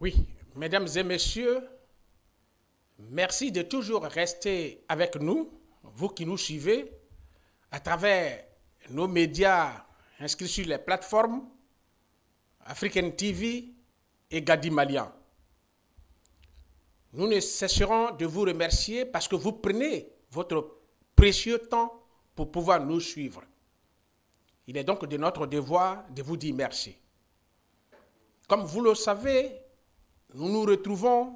Oui, mesdames et messieurs, merci de toujours rester avec nous, vous qui nous suivez, à travers nos médias inscrits sur les plateformes African TV et Gadi Malian. Nous ne cesserons de vous remercier parce que vous prenez votre précieux temps pour pouvoir nous suivre. Il est donc de notre devoir de vous dire merci. Comme vous le savez, nous nous retrouvons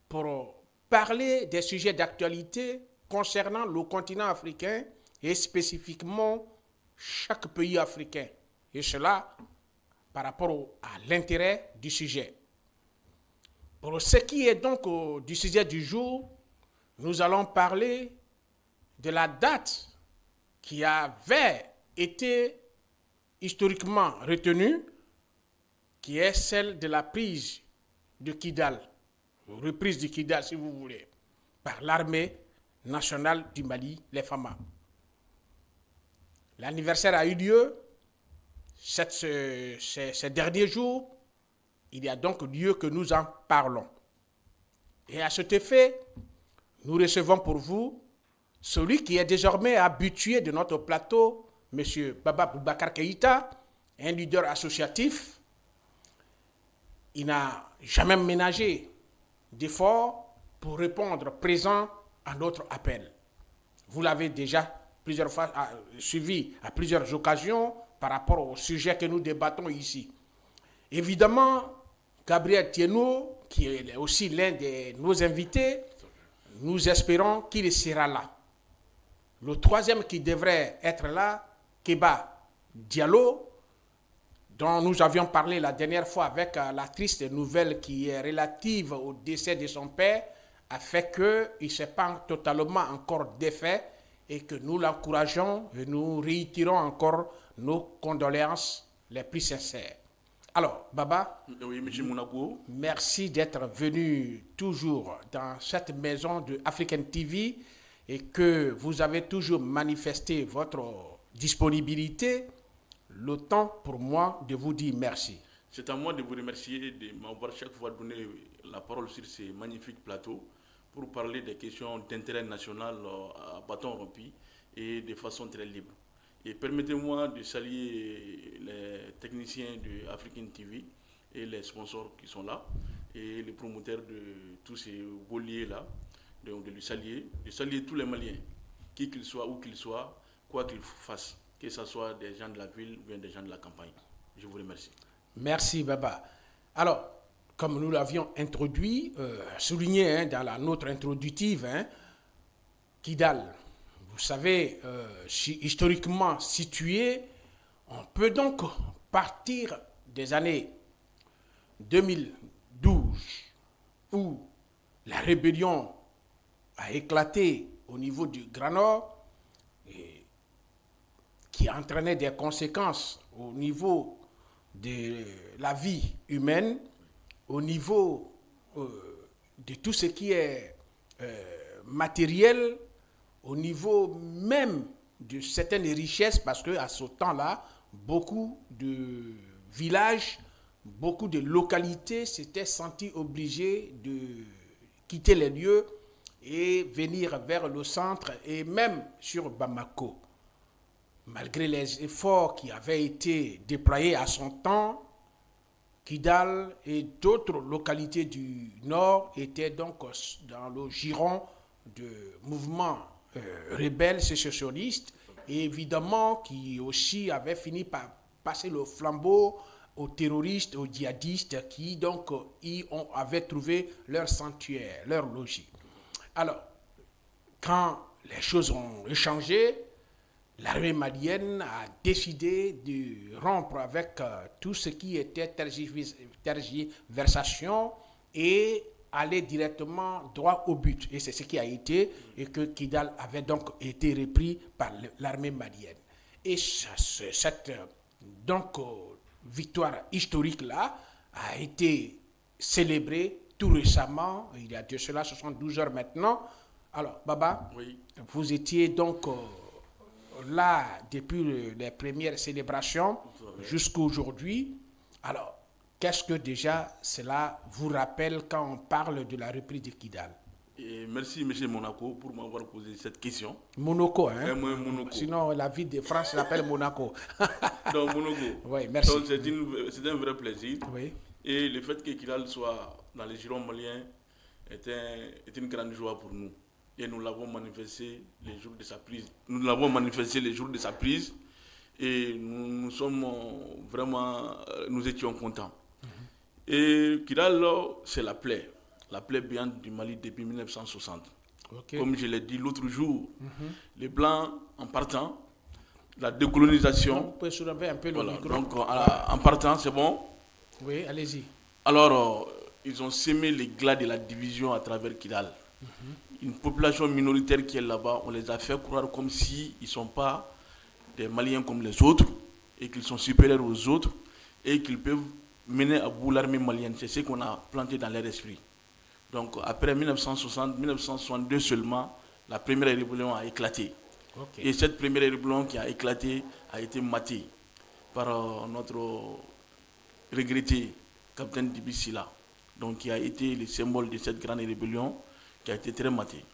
pour parler des sujets d'actualité concernant le continent africain et spécifiquement chaque pays africain. Et cela par rapport à l'intérêt du sujet. Pour ce qui est donc du sujet du jour, nous allons parler de la date qui avait été historiquement retenue, qui est celle de la prise de Kidal, reprise de Kidal si vous voulez, par l'armée nationale du Mali, les FAMA. L'anniversaire a eu lieu ces derniers jours. Il y a donc lieu que nous en parlons. Et à cet effet, nous recevons pour vous celui qui est désormais habitué de notre plateau, M. Baba Boubacar Keïta, un leader associatif. Il n'a jamais ménagé d'efforts pour répondre présent à notre appel. Vous l'avez déjà plusieurs fois suivi à plusieurs occasions par rapport au sujet que nous débattons ici. Évidemment, Gabriel Tieno, qui est aussi l'un de nos invités, nous espérons qu'il sera là. Le troisième qui devrait être là, Keba Diallo, dont nous avions parlé la dernière fois avec la triste nouvelle qui est relative au décès de son père, a fait qu'il ne s'est pas totalement encore défait et que nous l'encourageons et nous réitérons encore nos condoléances les plus sincères. Alors, Baba, oui, M. Monaco, merci d'être venu toujours dans cette maison de African TV et que vous avez toujours manifesté votre disponibilité. Le temps pour moi de vous dire merci. C'est à moi de vous remercier de m'avoir chaque fois donné la parole sur ces magnifiques plateaux pour parler des questions d'intérêt national à bâton rompu et de façon très libre. Et permettez-moi de saluer les techniciens de African TV et les sponsors qui sont là et les promoteurs de tous ces beaux lieux-là, de les saluer, de saluer tous les Maliens, qui qu'ils soient, où qu'ils soient, quoi qu'ils fassent, que ce soit des gens de la ville ou bien des gens de la campagne. Je vous remercie. Merci, Baba. Alors, comme nous l'avions introduit, souligné dans notre introductive, Kidal, vous savez, historiquement situé, on peut donc partir des années 2012, où la rébellion a éclaté au niveau du Grand Nord, qui entraînait des conséquences au niveau de la vie humaine, au niveau de tout ce qui est matériel, au niveau même de certaines richesses, parce qu'à ce temps-là, beaucoup de villages, beaucoup de localités s'étaient sentis obligés de quitter les lieux et venir vers le centre et même sur Bamako. Malgré les efforts qui avaient été déployés à son temps, Kidal et d'autres localités du Nord étaient donc dans le giron de mouvements rebelles sécessionnistes et évidemment qui aussi avaient fini par passer le flambeau aux terroristes, aux djihadistes qui donc avaient trouvé leur sanctuaire, leur logis. Alors, quand les choses ont changé, l'armée malienne a décidé de rompre avec tout ce qui était tergiversation et aller directement droit au but. Et c'est ce qui a été, et que Kidal avait donc été repris par l'armée malienne. Et cette victoire historique-là a été célébrée tout récemment, il y a de cela 72 heures maintenant. Alors, Baba, oui. Vous étiez donc là depuis les premières célébrations jusqu'à aujourd'hui. Alors, Qu'est-ce que déjà cela vous rappelle quand on parle de la reprise de Kidal? Et merci, M. Monaco, pour m'avoir posé cette question. Monaco, hein? Monaco. Sinon, la ville de France s'appelle Monaco. Donc, Monaco. Oui, merci. Donc, c'est un vrai plaisir. Oui. Et le fait que Kidal soit dans les girons maliens est une grande joie pour nous. Et nous l'avons manifesté les jours de sa prise. Nous l'avons manifesté les jours de sa prise. Et nous sommes vraiment, nous étions contents. Et Kidal, c'est la plaie béante du Mali depuis 1960. Okay. Comme je l'ai dit l'autre jour, les Blancs, en partant, la décolonisation. On peut soulever un peu le micro. Donc, en partant, c'est bon? Oui, allez-y. Alors, ils ont sémé les glas de la division à travers Kidal. Une population minoritaire qui est là-bas, on les a fait croire comme s'ils ne sont pas des Maliens comme les autres, et qu'ils sont supérieurs aux autres, et qu'ils peuvent mener à bout l'armée malienne. C'est ce qu'on a planté dans leur esprit. Donc après 1960, 1962 seulement, la première rébellion a éclaté. Okay. Et cette première rébellion qui a éclaté a été matée par notre regretté capitaine Dibi Sila, donc qui a été le symbole de cette grande rébellion qui a été très matée.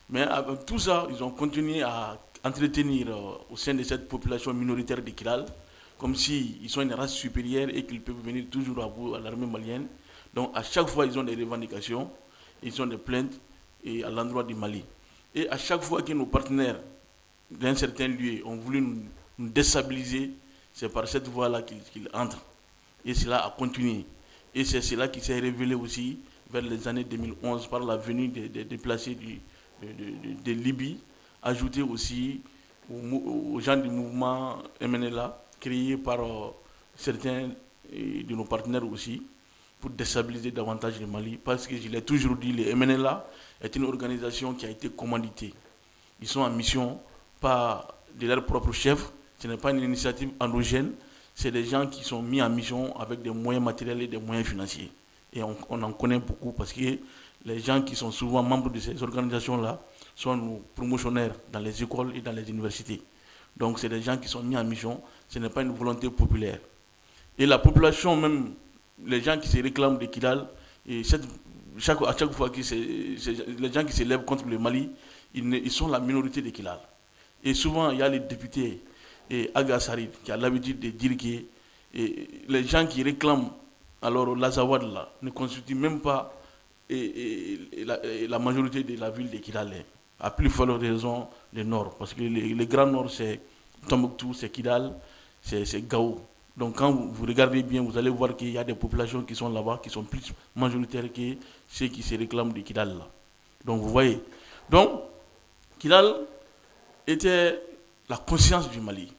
Mais avec tout ça, ils ont continué à entretenir au sein de cette population minoritaire de Kidal, comme s'ils sont une race supérieure et qu'ils peuvent venir toujours à bout à l'armée malienne. Donc à chaque fois, ils ont des revendications, ils ont des plaintes et à l'endroit du Mali. Et à chaque fois que nos partenaires d'un certain lieu ont voulu nous déstabiliser, c'est par cette voie-là qu'ils entrent. Et cela a continué. Et c'est cela qui s'est révélé aussi vers les années 2011 par la venue des déplacés de Libye, ajouté aussi aux gens du mouvement MNLA, créé par certains de nos partenaires aussi, pour déstabiliser davantage le Mali. Parce que je l'ai toujours dit, le MNLA est une organisation qui a été commanditée. Ils sont en mission, pas de leur propre chef, ce n'est pas une initiative endogène, c'est des gens qui sont mis en mission avec des moyens matériels et des moyens financiers. Et on en connaît beaucoup parce que les gens qui sont souvent membres de ces organisations-là sont nos promotionnaires dans les écoles et dans les universités. Donc c'est des gens qui sont mis en mission, ce n'est pas une volonté populaire. Et la population même, les gens qui se réclament de Kidal, et à chaque fois que les gens qui se lèvent contre le Mali, ils sont la minorité de Kidal. Et souvent, il y a les députés, Aga Sarid, qui a l'habitude de dire que les gens qui réclament alors l'Azawad là ne constituent même pas la majorité de la ville de Kidal. À plus forte raison le nord, parce que le grand nord c'est Tombouctou, c'est Kidal, c'est Gao. Donc quand vous regardez bien, vous allez voir qu'il y a des populations qui sont là-bas, qui sont plus majoritaires que ceux qui se réclament de Kidal là. Donc vous voyez. Donc Kidal était la conscience du Mali.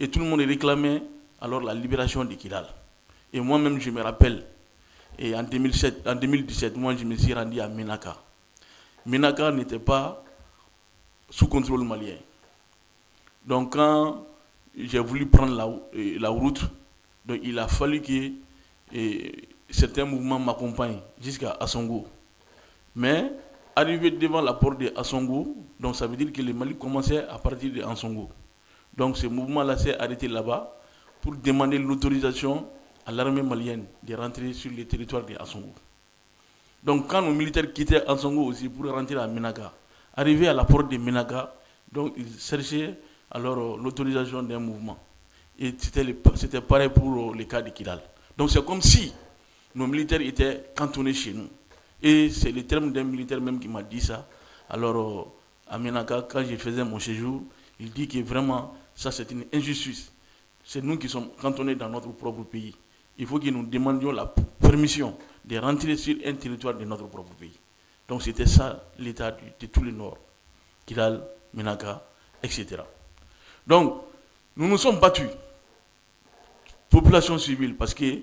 Et tout le monde réclamait alors la libération de Kidal. Et moi-même, je me rappelle, et en 2017, moi, je me suis rendu à Ménaka. Ménaka n'était pas sous contrôle malien. Donc, quand j'ai voulu prendre la route, donc il a fallu que certains mouvements m'accompagnent jusqu'à Assongo. Mais, arrivé devant la porte de Assongo, donc ça veut dire que le Mali commençait à partir de Assongo. Donc, ce mouvement-là s'est arrêté là-bas pour demander l'autorisation à l'armée malienne de rentrer sur le territoire de Assongo. Donc quand nos militaires quittaient Assongo aussi pour rentrer à Ménaka, arrivés à la porte de Ménaka, donc ils cherchaient alors l'autorisation d'un mouvement. Et c'était pareil pour le cas de Kidal. Donc c'est comme si nos militaires étaient cantonnés chez nous. Et c'est le terme d'un militaire même qui m'a dit ça. Alors à Ménaka, quand je faisais mon séjour, il dit que vraiment ça c'est une injustice. C'est nous qui sommes cantonnés dans notre propre pays. Il faut que nous demandions la permission de rentrer sur un territoire de notre propre pays. Donc c'était ça l'état de tout le nord, Kidal, Ménaka, etc. Donc nous nous sommes battus, population civile, parce que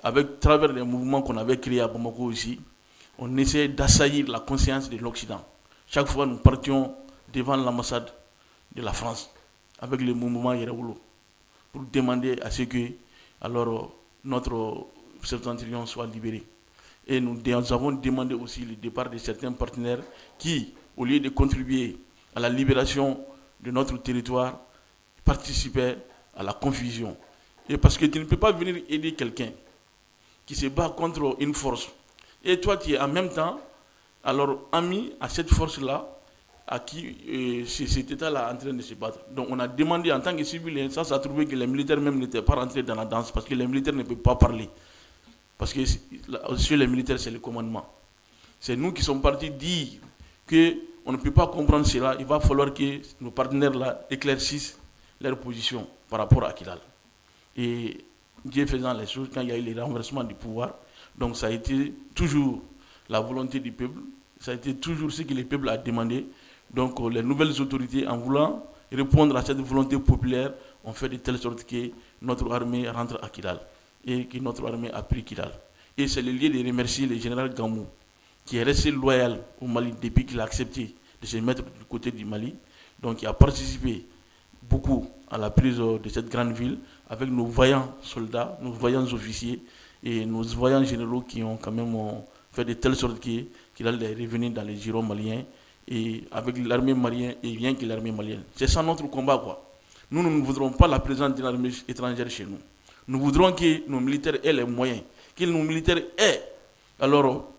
avec travers les mouvements qu'on avait créés à Bamako aussi, on essayait d'assaillir la conscience de l'Occident. Chaque fois nous partions devant l'ambassade de la France avec le mouvement Yerawolo pour demander à ce que alors notre septentrion soit libéré. Et nous avons demandé aussi le départ de certains partenaires qui, au lieu de contribuer à la libération de notre territoire, participaient à la confusion. Et parce que tu ne peux pas venir aider quelqu'un qui se bat contre une force. Et toi, tu es en même temps, alors, ami à cette force-là, à qui cet État-là est en train de se battre. Donc, on a demandé en tant que civil, ça a trouvé que les militaires même n'étaient pas rentrés dans la danse, parce que les militaires ne peuvent pas parler. Parce que sur les militaires, c'est le commandement. C'est nous qui sommes partis dire qu'on ne peut pas comprendre cela. Il va falloir que nos partenaires-là éclaircissent leur position par rapport à Kidal. Et Dieu faisant les choses, quand il y a eu le renversement du pouvoir, donc ça a été toujours la volonté du peuple, ça a été toujours ce que le peuple a demandé. Donc les nouvelles autorités, en voulant répondre à cette volonté populaire, ont fait de telle sorte que notre armée rentre à Kidal et que notre armée a pris Kidal. Et c'est le lieu de remercier le général Gamou, qui est resté loyal au Mali depuis qu'il a accepté de se mettre du côté du Mali. Donc il a participé beaucoup à la prise de cette grande ville avec nos vaillants soldats, nos vaillants officiers et nos vaillants généraux qui ont quand même fait de telle sorte qu'il allait revenir dans les girons maliens et avec l'armée malienne et rien que l'armée malienne. C'est ça notre combat, quoi. Nous ne voudrons pas la présence d'une armée étrangère chez nous. Nous voudrons que nos militaires aient les moyens, que nos militaires aient alors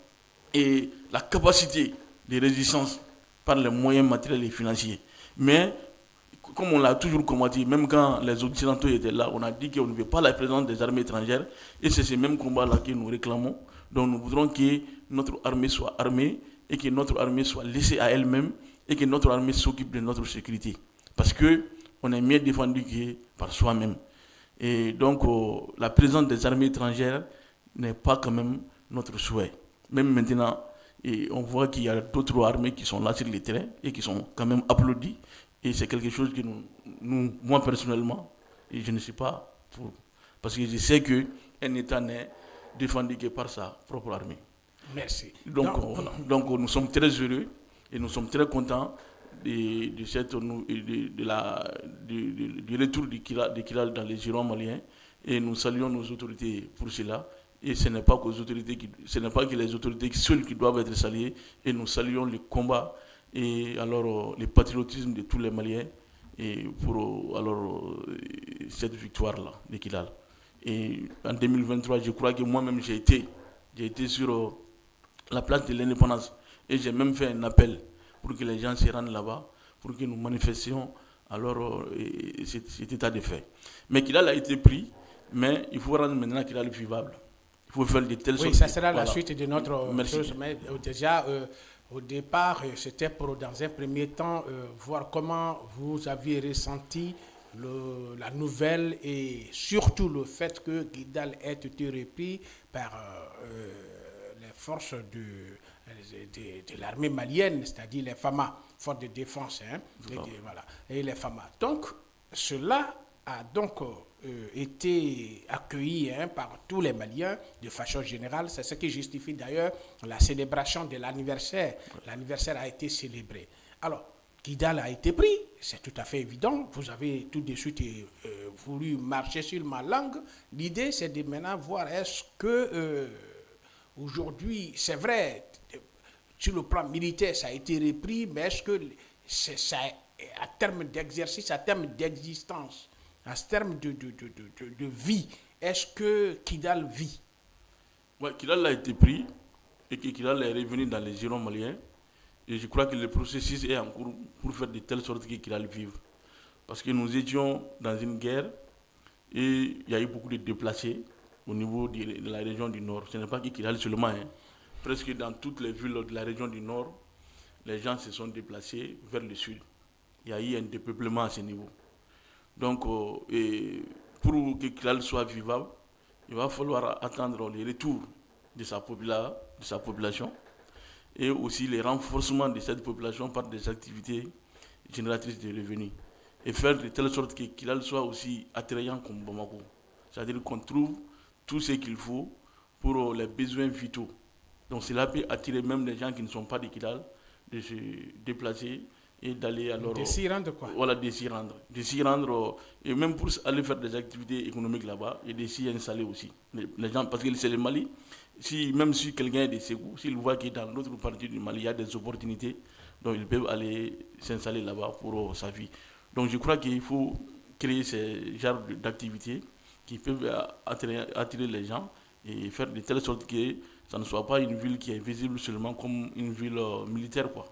et la capacité de résistance par les moyens matériels et financiers. Mais comme on l'a toujours combattu, même quand les Occidentaux étaient là, on a dit qu'on ne veut pas la présence des armées étrangères. Et c'est ce même combat-là que nous réclamons. Donc nous voudrons que notre armée soit armée et que notre armée soit laissée à elle-même et que notre armée s'occupe de notre sécurité. Parce qu'on est mieux défendu que par soi-même. Et donc la présence des armées étrangères n'est pas quand même notre souhait. Même maintenant, et on voit qu'il y a d'autres armées qui sont là sur le terrain et qui sont quand même applaudies. Et c'est quelque chose que moi personnellement, et je ne sais pas pour. Parce que je sais qu'un État n'est défendu que par sa propre armée. Merci. Donc nous sommes très heureux et nous sommes très contents du retour de Kidal dans les girons maliens. Et nous saluons nos autorités pour cela. Et ce n'est pas que les autorités seules qui doivent être saluées. Et nous saluons le combat et alors le patriotisme de tous les Maliens et pour cette victoire-là de Kidal. Et en 2023, je crois que moi-même j'ai été sur la place de l'indépendance et j'ai même fait un appel pour que les gens se rendent là-bas, pour que nous manifestions alors cet état de fait. Mais Kidal a été pris, mais il faut rendre maintenant Kidal vivable. Il faut faire de telles sortes. Oui, ça sera la suite de notre Merci. chose. Mais déjà, au départ, c'était pour, dans un premier temps, voir comment vous aviez ressenti la nouvelle et surtout le fait que Kidal ait été repris par les forces de l'armée malienne, c'est-à-dire les FAMA, forces de défense, voilà, et les FAMA. Donc, cela a donc été accueilli par tous les Maliens de façon générale. C'est ce qui justifie d'ailleurs la célébration de l'anniversaire. L'anniversaire a été célébré. Alors, Kidal a été pris, c'est tout à fait évident. Vous avez tout de suite voulu marcher sur ma langue. L'idée, c'est de maintenant voir est-ce que aujourd'hui, c'est vrai, sur le plan militaire, ça a été repris, mais est-ce que ça, à terme d'exercice, à terme d'existence, à terme de vie, est-ce que Kidal vit? Oui, Kidal a été pris et que Kidal est revenu dans les girons maliens. Et je crois que le processus est en cours pour faire de telle sorte que Kidal vive. Parce que nous étions dans une guerre et il y a eu beaucoup de déplacés au niveau de la région du Nord. Ce n'est pas que Kidal seulement. Presque dans toutes les villes de la région du Nord, les gens se sont déplacés vers le sud. Il y a eu un dépeuplement à ce niveau. Donc, pour que Kidal soit vivable, il va falloir attendre le retour de sa population et aussi le renforcement de cette population par des activités génératrices de revenus. Et faire de telle sorte que Kidal soit aussi attrayant comme Bamako. C'est-à-dire qu'on trouve tout ce qu'il faut pour les besoins vitaux. Donc cela peut attirer même des gens qui ne sont pas de Kidal de se déplacer et d'aller alors... De s'y rendre quoi? Voilà, de s'y rendre. De s'y rendre et même pour aller faire des activités économiques là-bas et de s'y installer aussi. Les gens, parce que c'est le Mali, même si quelqu'un est de Ségou, s'il voit que dans l'autre partie du Mali, il y a des opportunités, donc ils peuvent aller s'installer là-bas pour sa vie. Donc je crois qu'il faut créer ces genres d'activités qui peuvent attirer les gens et faire de telle sorte que ça ne soit pas une ville qui est visible seulement comme une ville militaire, quoi,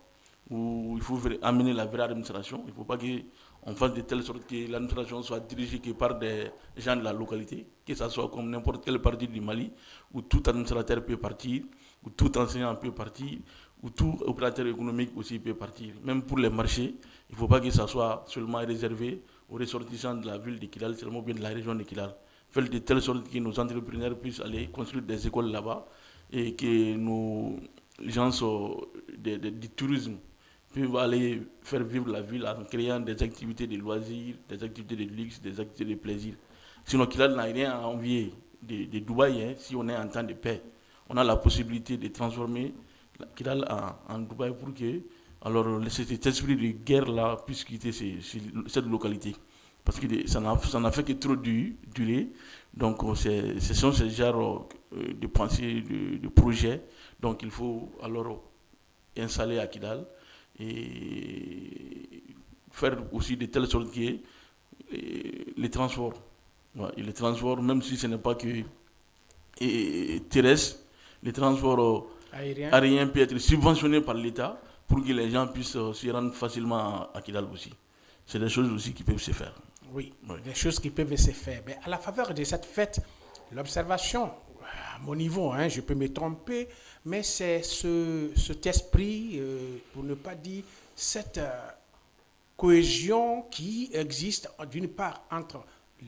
où il faut amener la vraie administration. Il ne faut pas qu'on fasse de telle sorte que l'administration soit dirigée que par des gens de la localité, que ce soit comme n'importe quelle partie du Mali, où tout administrateur peut partir, où tout enseignant peut partir, où tout opérateur économique aussi peut partir. Même pour les marchés, il ne faut pas que ça soit seulement réservé aux ressortissants de la ville de Kidal, seulement bien de la région de Kidal. Faire de telle sorte que nos entrepreneurs puissent aller construire des écoles là-bas et que nos gens du tourisme peuvent aller faire vivre la ville en créant des activités de loisirs, des activités de luxe, des activités de plaisir. Sinon, Kidal n'a rien à envier de Dubaï, hein, si on est en temps de paix. On a la possibilité de transformer Kidal en Dubaï pour que alors, cet esprit de guerre-là puisse quitter cette localité. Parce que ça n'a fait que trop durer. Donc, ce sont ces genres de pensées, de projets. Donc, il faut alors installer à Kidal et faire aussi de telle sorte que les transports, même si ce n'est pas que terrestre, les transports aériens peuvent être subventionnés par l'État pour que les gens puissent s'y rendre facilement à Kidal aussi. C'est des choses aussi qui peuvent se faire. Oui, des choses qui peuvent se faire. Mais à la faveur de cette fête, l'observation, à mon niveau, hein, je peux me tromper, mais c'est cet esprit, pour ne pas dire cette cohésion qui existe d'une part entre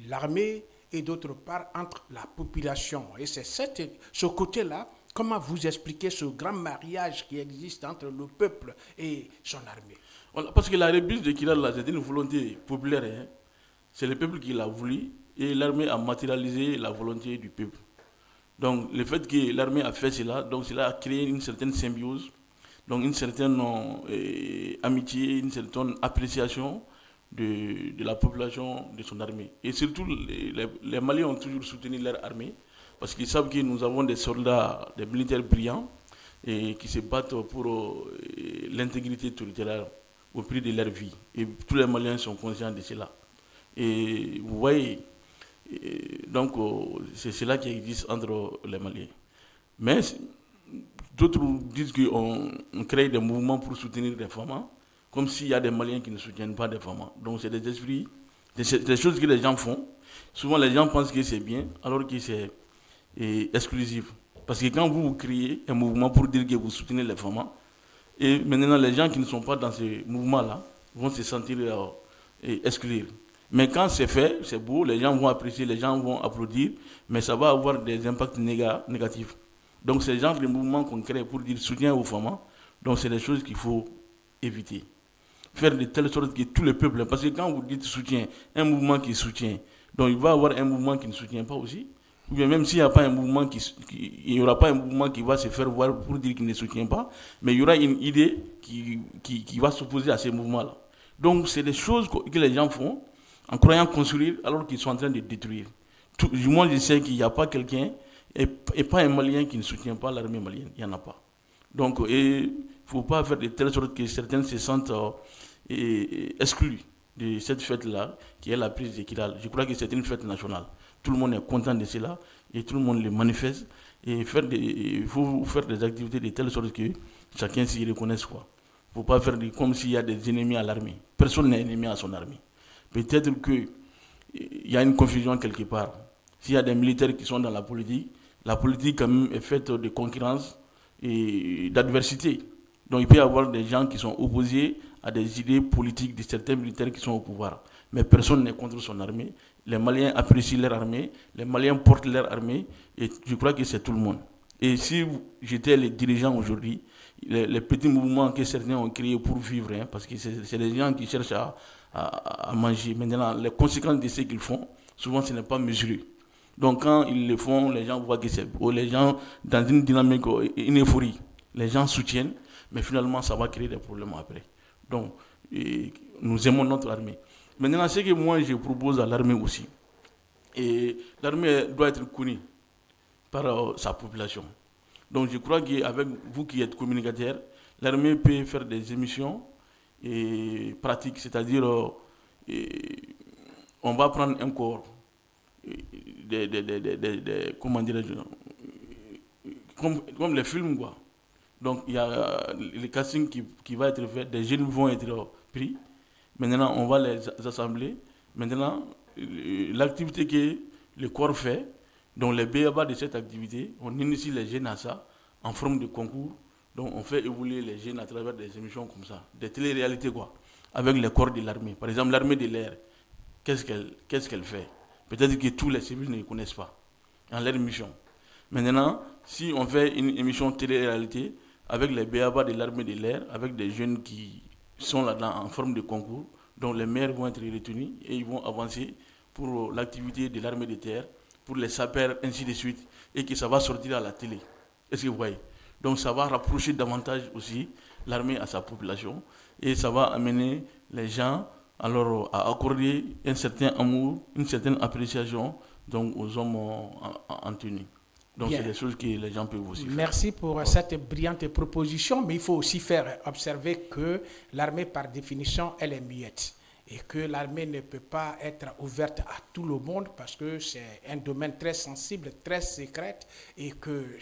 l'armée et d'autre part entre la population. Et c'est ce côté-là, comment vous expliquez ce grand mariage qui existe entre le peuple et son armée? Voilà, parce que la rébellion de Kidal, c'est une volonté populaire. Hein. C'est le peuple qui l'a voulu et l'armée a matérialisé la volonté du peuple. Donc le fait que l'armée a fait cela, donc cela a créé une certaine symbiose, donc une certaine amitié, une certaine appréciation de la population de son armée. Et surtout, les Maliens ont toujours soutenu leur armée parce qu'ils savent que nous avons des soldats, des militaires brillants et qui se battent pour l'intégrité territoriale au prix de leur vie. Et tous les Maliens sont conscients de cela. Et vous voyez, donc c'est cela qui existe entre les Maliens. Mais d'autres disent qu'on crée des mouvements pour soutenir des femmes, comme s'il y a des Maliens qui ne soutiennent pas des femmes. Donc c'est des esprits, des choses que les gens font. Souvent les gens pensent que c'est bien, alors que c'est exclusif. Parce que quand vous créez un mouvement pour dire que vous soutenez les femmes, et maintenant les gens qui ne sont pas dans ce mouvement-là vont se sentir exclus. Mais quand c'est fait, c'est beau, les gens vont apprécier, les gens vont applaudir, mais ça va avoir des impacts négatifs. Donc c'est le genre de mouvement qu'on crée pour dire soutien aux femmes. Donc c'est des choses qu'il faut éviter. Faire de telle sorte que tout le peuple, parce que quand vous dites soutien, un mouvement qui soutient, donc il va y avoir un mouvement qui ne soutient pas aussi. Ou bien même s'il n'y a pas un mouvement il n'y aura pas un mouvement qui va se faire voir pour dire qu'il ne soutient pas, mais il y aura une idée qui va s'opposer à ce mouvement-là. Donc c'est des choses que les gens font en croyant construire alors qu'ils sont en train de détruire. Du moins, je sais qu'il n'y a pas quelqu'un et pas un Malien qui ne soutient pas l'armée malienne. Il n'y en a pas. Donc, il ne faut pas faire de telle sorte que certains se sentent exclus de cette fête-là, qui est la prise de Kidal. Je crois que c'est une fête nationale. Tout le monde est content de cela et tout le monde le manifeste. Et il faut faire des activités de telle sorte que chacun s'y reconnaisse. Il ne faut pas faire comme s'il y a des ennemis à l'armée. Personne n'est ennemi à son armée. Peut-être qu'il y a une confusion quelque part. S'il y a des militaires qui sont dans la politique quand même est faite de concurrence et d'adversité. Donc il peut y avoir des gens qui sont opposés à des idées politiques de certains militaires qui sont au pouvoir. Mais personne n'est contre son armée. Les Maliens apprécient leur armée, les Maliens portent leur armée, et je crois que c'est tout le monde. Et si j'étais les dirigeants aujourd'hui, les petits mouvements que certains ont créés pour vivre, hein, parce que c'est des gens qui cherchent à manger. Maintenant, les conséquences de ce qu'ils font, souvent ce n'est pas mesuré. Donc quand ils le font, les gens voient que c'est beau, les gens dans une dynamique, une euphorie, les gens soutiennent, mais finalement ça va créer des problèmes après. Donc nous aimons notre armée. Maintenant, ce que moi je propose à l'armée aussi, et l'armée doit être connue par sa population. Donc je crois qu'avec vous qui êtes communicateur, l'armée peut faire des émissions pratiques, c'est-à-dire on va prendre un corps, comment dirais-je, comme les films, quoi. Donc, il y a le casting qui va être fait, des jeunes vont être pris. Maintenant, on va les assembler. Maintenant, l'activité que le corps fait, donc les BABA de cette activité, on initie les jeunes à ça, en forme de concours. Donc, on fait évoluer les jeunes à travers des émissions comme ça, des télé-réalités, quoi, avec les corps de l'armée. Par exemple, l'armée de l'air, qu'est-ce qu'elle fait? Peut-être que tous les civils ne connaissent pas en leur mission. Maintenant, si on fait une émission télé-réalité avec les BABA de l'armée de l'air, avec des jeunes qui sont là-dedans en forme de concours, donc les maires vont être retenus et ils vont avancer pour l'activité de l'armée de terre, pour les sapeurs, ainsi de suite, et que ça va sortir à la télé. Est-ce que vous voyez? Donc ça va rapprocher davantage aussi l'armée à sa population et ça va amener les gens alors à accorder un certain amour, une certaine appréciation donc, aux hommes en tenue. Donc c'est des choses que les gens peuvent aussi faire. Merci pour cette brillante proposition, mais il faut aussi faire observer que l'armée par définition elle est muette et que l'armée ne peut pas être ouverte à tout le monde parce que c'est un domaine très sensible, très secret et que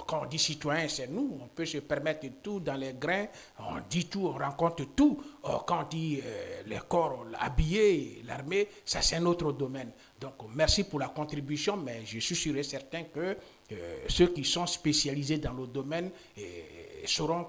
quand on dit citoyen, c'est nous, on peut se permettre tout dans les grains, on dit tout, on rencontre tout. Quand on dit les corps habillés, l'armée, ça c'est un autre domaine. Donc merci pour la contribution, mais je suis sûr et certain que ceux qui sont spécialisés dans le domaine sauront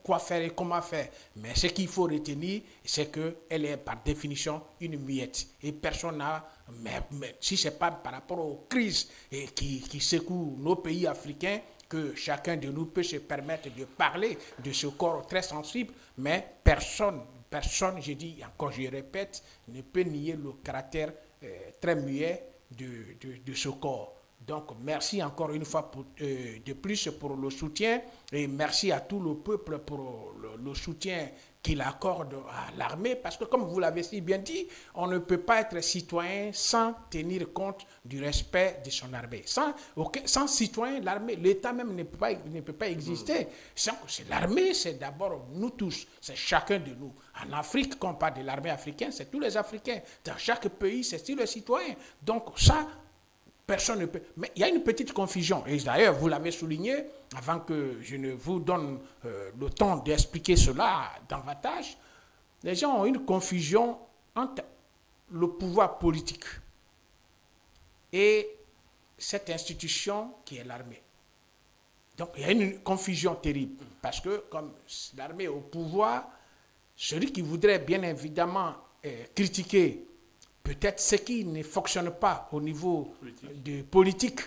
quoi faire et comment faire. Mais ce qu'il faut retenir, c'est qu'elle est par définition une muette. Et personne n'a, mais si ce n'est pas par rapport aux crises qui secouent nos pays africains, que chacun de nous peut se permettre de parler de ce corps très sensible, mais personne, je dis encore, je répète, ne peut nier le caractère très muet de ce corps. Donc, merci encore une fois de plus pour le soutien et merci à tout le peuple pour le soutien qu'il accorde à l'armée parce que, comme vous l'avez si bien dit, on ne peut pas être citoyen sans tenir compte du respect de son armée. Sans citoyen, l'armée, l'État même ne peut pas exister. C'est l'armée, c'est d'abord nous tous, c'est chacun de nous. En Afrique, quand on parle de l'armée africaine, c'est tous les Africains. Dans chaque pays, c'est tous les citoyens. Donc, ça, personne ne peut. Mais il y a une petite confusion. Et d'ailleurs, vous l'avez souligné, avant que je ne vous donne le temps d'expliquer cela davantage. Les gens ont une confusion entre le pouvoir politique et cette institution qui est l'armée. Donc, il y a une confusion terrible. Parce que, comme l'armée est au pouvoir, celui qui voudrait bien évidemment critiquer peut-être ce qui ne fonctionne pas au niveau de politique,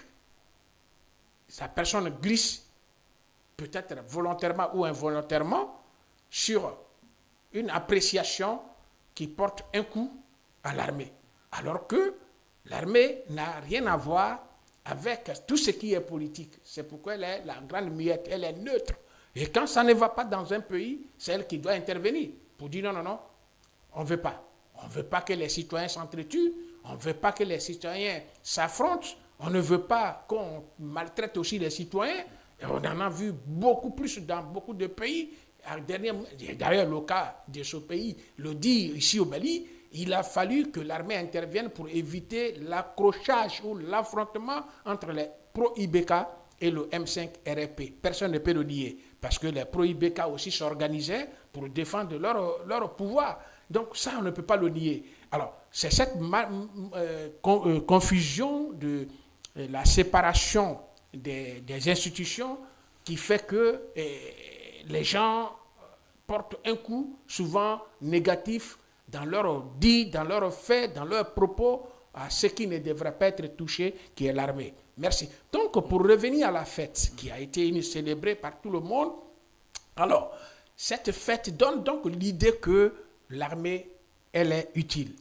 sa personne glisse peut-être volontairement ou involontairement sur une appréciation qui porte un coup à l'armée. Alors que l'armée n'a rien à voir avec tout ce qui est politique. C'est pourquoi elle est la grande muette, elle est neutre. Et quand ça ne va pas dans un pays, c'est elle qui doit intervenir pour dire non, on ne veut pas. On ne veut pas que les citoyens s'entretuent, on ne veut pas que les citoyens s'affrontent, on ne veut pas qu'on maltraite aussi les citoyens. Et on en a vu beaucoup plus dans beaucoup de pays. D'ailleurs, le cas de ce pays le dit ici au Mali, il a fallu que l'armée intervienne pour éviter l'accrochage ou l'affrontement entre les pro-IBK et le M5 RFP. Personne ne peut le nier, parce que les pro-IBK aussi s'organisaient pour défendre leur pouvoir. Donc ça, on ne peut pas le nier. Alors, c'est cette confusion de la séparation des institutions qui fait que les gens portent un coup souvent négatif dans leur dit, dans leurs faits, dans leurs propos, à ce qui ne devrait pas être touché, qui est l'armée. Merci. Donc, pour revenir à la fête qui a été célébrée par tout le monde, alors, cette fête donne donc l'idée que l'armée, elle est utile.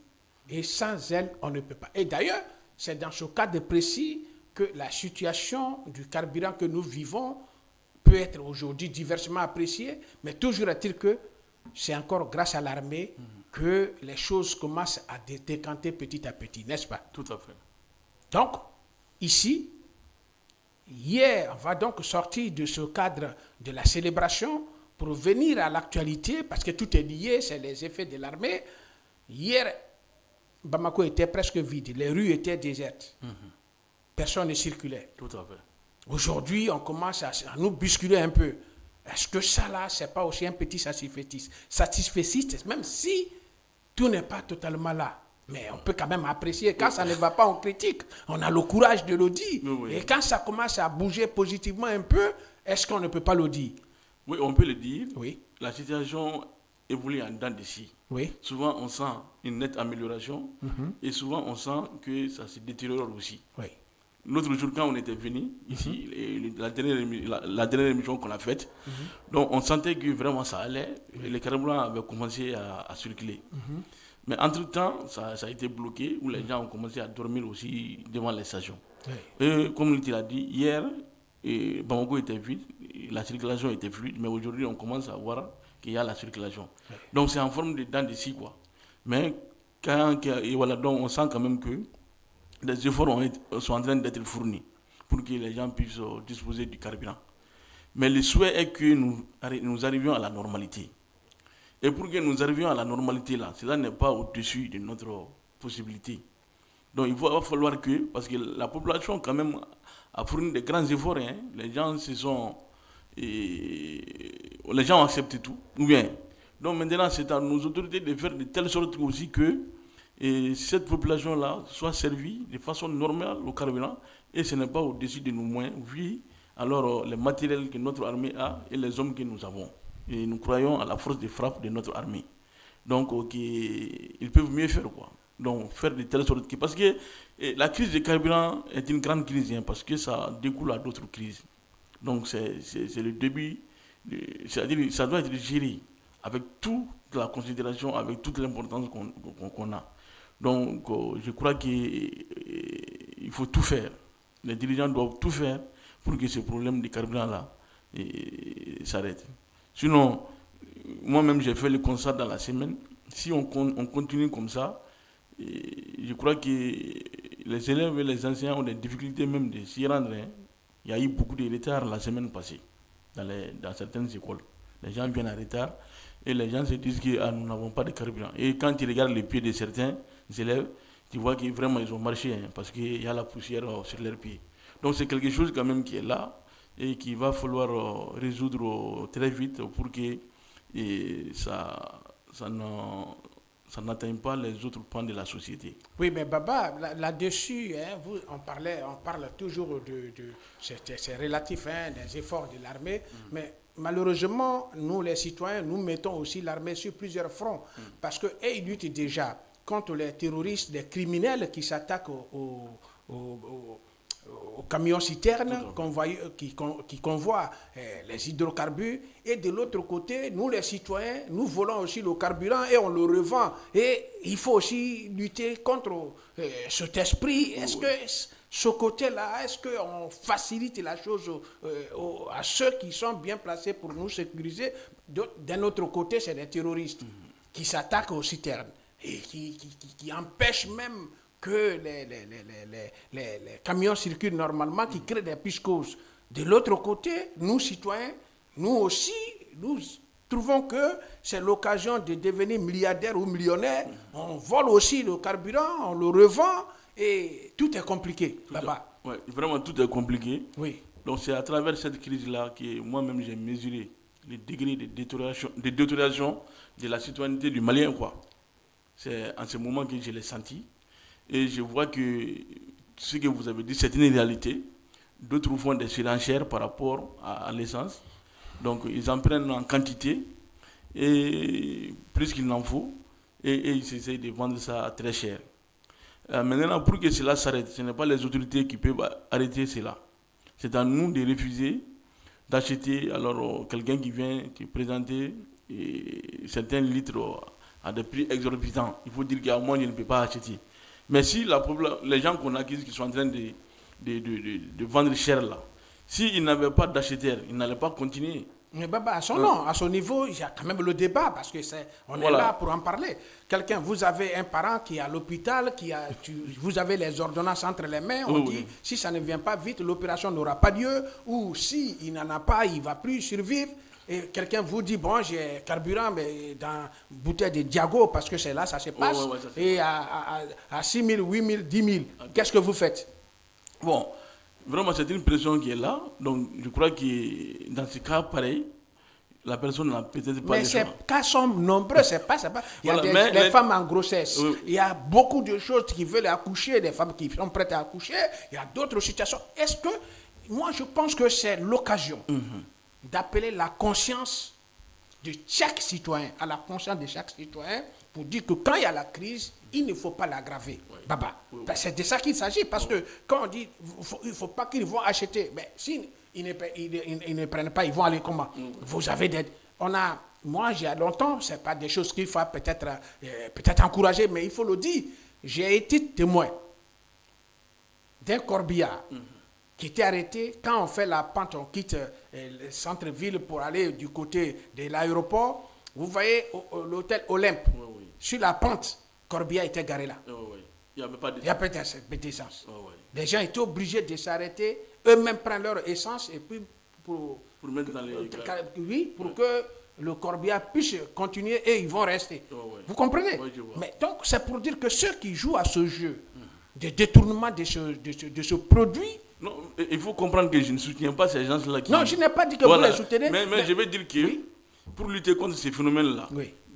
Et sans elle, on ne peut pas. Et d'ailleurs, c'est dans ce cadre précis que la situation du carburant que nous vivons peut être aujourd'hui diversement appréciée, mais toujours est-il que c'est encore grâce à l'armée que les choses commencent à décanter petit à petit, n'est-ce pas? Tout à fait. Donc, ici, hier, on va donc sortir de ce cadre de la célébration pour venir à l'actualité, parce que tout est lié, c'est les effets de l'armée. Hier, Bamako était presque vide, les rues étaient désertes. Personne ne circulait. Tout à fait. Aujourd'hui, on commence à nous bousculer un peu. Est-ce que ça, là, c'est pas aussi un petit satisfaitiste, même si tout n'est pas totalement là. Mais on peut quand même apprécier. Quand ça ne va pas, on critique. On a le courage de le dire. Oui. Et quand ça commence à bouger positivement un peu, est-ce qu'on ne peut pas le dire? Oui, on peut le dire. Oui. La situation évolue en dents d'ici. Oui. Souvent, on sent une nette amélioration et souvent, on sent que ça se détériore aussi. Oui. L'autre jour, quand on était venu ici, la dernière émission qu'on a faite, donc on sentait que vraiment ça allait et les carburants avaient commencé à circuler. Mais entre-temps, ça a été bloqué où les gens ont commencé à dormir aussi devant les stations. Oui. Et comme tu l'as dit, hier, Bamako était vide, la circulation était fluide, mais aujourd'hui, on commence à voir qu'il y a la circulation. Oui. Donc c'est en forme de dents d'ici, quoi. Mais et voilà, donc on sent quand même que des efforts sont en train d'être fournis pour que les gens puissent disposer du carburant. Mais le souhait est que nous arrivions à la normalité. Et pour que nous arrivions à la normalité, là, cela n'est pas au-dessus de notre possibilité. Donc il va falloir que, parce que la population quand même a fourni de grands efforts, hein, les gens ont accepté tout, ou bien. Donc maintenant c'est à nos autorités de faire de telle sorte aussi que cette population-là soit servie de façon normale au carburant et ce n'est pas au-dessus de nos moyens, vu alors les matériels que notre armée a et les hommes que nous avons. Et nous croyons à la force de frappe de notre armée. Donc, ils peuvent mieux faire quoi. Donc, faire de telle sorte que... Parce que la crise du carburant est une grande crise, hein, parce que ça découle à d'autres crises. Donc, c'est le début, c'est-à-dire ça doit être géré avec toute la considération, avec toute l'importance qu'on a. Donc, je crois qu'il faut tout faire. Les dirigeants doivent tout faire pour que ce problème de carburant-là s'arrête. Sinon, moi-même, j'ai fait le constat dans la semaine. Si on continue comme ça, je crois que les élèves et les enseignants ont des difficultés même de s'y rendre. Hein. Il y a eu beaucoup de retard la semaine passée dans certaines écoles. Les gens viennent en retard et les gens se disent que nous n'avons pas de carburant. Et quand tu regardes les pieds de certains élèves, tu vois qu'ils vraiment ils ont marché, hein, parce qu'il y a la poussière sur leurs pieds. Donc c'est quelque chose quand même qui est là et qu'il va falloir résoudre très vite pour que ça n'atteigne pas les autres pans de la société. Oui, mais Baba, là-dessus, hein, on parle toujours c'est relatif, hein, des efforts de l'armée, mais malheureusement, nous les citoyens, nous mettons aussi l'armée sur plusieurs fronts, parce qu'ils luttent déjà contre les terroristes, les criminels qui s'attaquent aux camions citernes qui convoient les hydrocarbures, et de l'autre côté, nous les citoyens, nous volons aussi le carburant et on le revend. Et il faut aussi lutter contre cet esprit. Est-ce que ce côté-là, est-ce qu'on facilite la chose à ceux qui sont bien placés pour nous sécuriser? D'un autre côté, c'est des terroristes qui s'attaquent aux citernes et qui empêchent même que les camions circulent normalement, qui créent des piscoses. De l'autre côté, nous, citoyens, nous aussi, nous trouvons que c'est l'occasion de devenir milliardaire ou millionnaire. On vole aussi le carburant, on le revend, et tout est compliqué là-bas. Oui, vraiment, tout est compliqué. Oui. Donc c'est à travers cette crise-là que moi-même j'ai mesuré le degré de détérioration de la citoyenneté du Malien, quoi. C'est en ce moment que je l'ai senti. Et je vois que ce que vous avez dit, c'est une réalité. D'autres font des surenchères par rapport à l'essence. Donc, ils en prennent en quantité, et plus qu'il n'en faut, et ils essayent de vendre ça très cher. Maintenant, pour que cela s'arrête, ce n'est pas les autorités qui peuvent arrêter cela. C'est à nous de refuser d'acheter alors quelqu'un qui vient te présenter certains litres à des prix exorbitants. Il faut dire qu'à moi, je ne peux pas acheter. Mais si les gens qu'on accuse qui sont en train de vendre cher là, s'ils n'avaient pas d'acheteurs, ils n'allaient pas continuer. Mais Baba, à son niveau, il y a quand même le débat, parce que on est là pour en parler. Vous avez un parent qui est à l'hôpital, vous avez les ordonnances entre les mains, on dit, si ça ne vient pas vite, l'opération n'aura pas lieu, ou s'il n'en a pas, il ne va plus survivre. Et quelqu'un vous dit, bon, j'ai carburant mais dans une bouteille de Diago, parce que c'est là, ça se passe, et à 6 000, 8 000, 10 000, qu'est-ce que vous faites? Bon, Vraiment, c'est une pression qui est là. Donc, je crois que dans ce cas pareil, la personne n'a peut-être pas Mais le ces choix. cas sont nombreux, c'est pas. Il y a Voilà, des femmes en grossesse. Oui. Il y a beaucoup de choses qui veulent accoucher, des femmes qui sont prêtes à accoucher. Il y a d'autres situations. Est-ce que, moi, je pense que c'est l'occasion d'appeler la conscience de chaque citoyen, à la conscience de chaque citoyen, pour dire que quand il y a la crise, il ne faut pas l'aggraver. Baba. C'est de ça qu'il s'agit, parce que quand on dit il ne faut pas qu'ils vont acheter, mais si ils ne prennent pas, ils vont aller comment? Vous avez des... Moi, il y a longtemps, ce n'est pas des choses qu'il faut peut-être encourager, mais il faut le dire. J'ai été témoin d'un corbillard qui était arrêté quand on fait la pente, on quitte le centre-ville pour aller du côté de l'aéroport. Vous voyez l'hôtel Olympe, sur la pente, corbillard était garé là. Il n'y a pas d'essence. Oh, Les gens étaient obligés de s'arrêter, eux-mêmes prennent leur essence et puis pour mettre dans les... Oui, pour que le corbillard puisse continuer et ils vont rester. Vous comprenez? Mais donc, c'est pour dire que ceux qui jouent à ce jeu de détournement de ce produit... Non, il faut comprendre que je ne soutiens pas ces gens-là qui... Non, je n'ai pas dit que vous les soutenez. Mais je vais dire que pour lutter contre ces phénomènes-là,